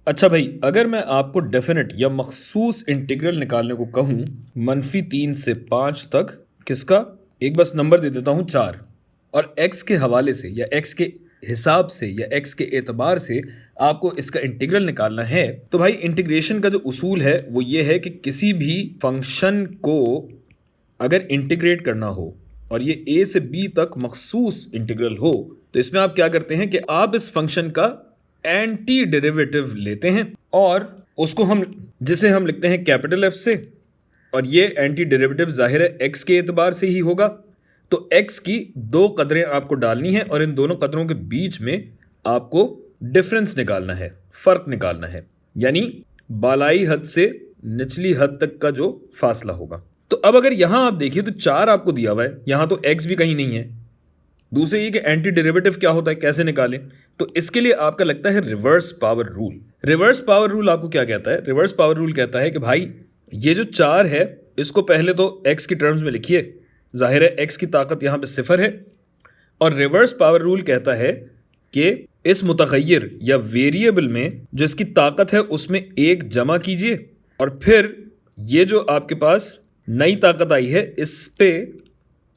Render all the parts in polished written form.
अच्छा भाई, अगर मैं आपको डेफिनेट या मखसूस इंटीग्रल निकालने को कहूँ -3 से 5 तक, किसका, एक बस नंबर दे देता हूँ 4, और x के हवाले से या x के हिसाब से या x के एतबार से आपको इसका इंटीग्रल निकालना है, तो भाई इंटीग्रेशन का जो उसूल है वो ये है कि किसी भी फंक्शन को अगर इंटीग्रेट करना हो और ये a से b तक मखसूस इंटीग्रल हो, तो इसमें आप क्या करते हैं कि आप इस फंक्शन का एंटी डेरिवेटिव लेते हैं और उसको हम, जिसे हम लिखते हैं कैपिटल F से, और ये एंटी डेरिवेटिव जाहिर है x के एतबार से ही होगा। तो x की दो कदरें आपको डालनी है और इन दोनों कदरों के बीच में आपको डिफरेंस निकालना है, फर्क निकालना है, यानी बालाई हद से निचली हद तक का जो फासला होगा। तो अब अगर यहां आप देखिए तो 4 आपको दिया हुआ है, यहां तो x भी कहीं नहीं है। दूसरे ये कि एंटी डेरिवेटिव क्या होता है, कैसे निकालें, तो इसके लिए आपका लगता है reverse power rule. Reverse power rule आपको क्या कहता है? रिवर्स पावर रूल कहता है कि भाई ये जो 4 है इसको पहले तो x की टर्म्स में लिखिए, जाहिर है x की ताकत यहाँ पे 0 है, और रिवर्स पावर रूल कहता है कि इस मुतगय्यर या वेरिएबल में जो इसकी ताकत है उसमें 1 जमा कीजिए और फिर ये जो आपके पास नई ताकत आई है इस पे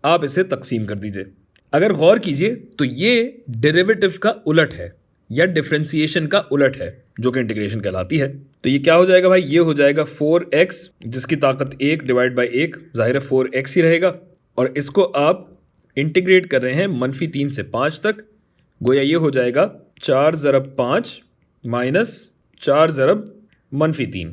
आप इसे तकसीम कर दीजिए। अगर गौर कीजिए तो ये डेरिवेटिव का उलट है या डिफरेंशिएशन का उलट है, जो कि इंटीग्रेशन कहलाती है। तो ये क्या हो जाएगा भाई? ये हो जाएगा 4x जिसकी ताकत 1 डिवाइड बाई 1, जाहिर है 4x ही रहेगा, और इसको आप इंटीग्रेट कर रहे हैं -3 से 5 तक, गोया ये हो जाएगा 4 ज़रब 5 माइनस 4 ज़रब -3,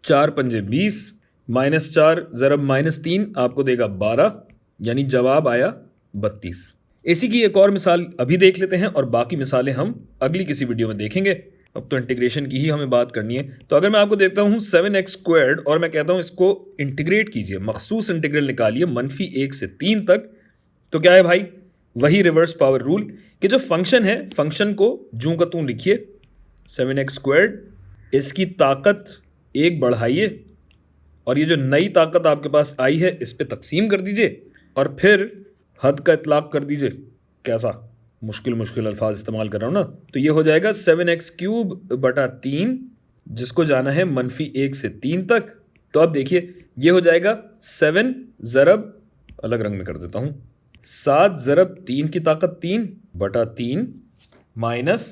4 पंजे 20 माइनस 4 ज़रब -3 आपको देगा 12, यानी जवाब आया 32। इसी की एक और मिसाल अभी देख लेते हैं और बाकी मिसालें हम अगली किसी वीडियो में देखेंगे। अब तो इंटीग्रेशन की ही हमें बात करनी है। तो अगर मैं आपको देता हूँ 7x² और मैं कहता हूँ इसको इंटीग्रेट कीजिए, मखसूस इंटीग्रल निकालिए -1 से 3 तक, तो क्या है भाई? वही रिवर्स पावर रूल कि जो फंक्शन है, फंक्शन को जूं का तूं लिखिए 7x², इसकी ताकत 1 बढ़ाइए और ये जो नई ताकत आपके पास आई है इस पे तकसीम कर दीजिए और फिर हद का इतलाक कर दीजिए। कैसा मुश्किल अल्फाज इस्तेमाल कर रहा हूँ ना। तो ये हो जाएगा 7x³ बटा 3, जिसको जाना है -1 से 3 तक। तो अब देखिए ये हो जाएगा 7 ज़रब, अलग रंग में कर देता हूँ, 7 ज़रब 3 की ताकत 3 बटा 3 माइनस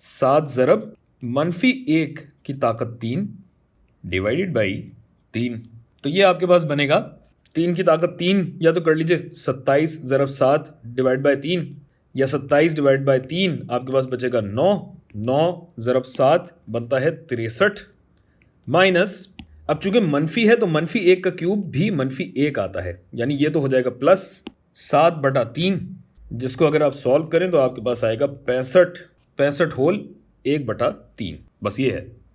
7 ज़रब -1 की ताकत 3 डिवाइडेड बाई 3। तो ये आपके पास बनेगा 3 की ताकत 3, या तो कर लीजिए 27 ज़रब 7 डिवाइड बाई 3, या 27 डिवाइड बाई 3 आपके पास बचेगा 9, 9 ज़रब 7 बनता है 63, माइनस, अब चूंकि मनफी है तो -1 का क्यूब भी -1 आता है, यानी ये तो हो जाएगा प्लस 7 बटा 3, जिसको अगर आप सॉल्व करें तो आपके पास आएगा 65 होल 1 बटा 3। बस ये है।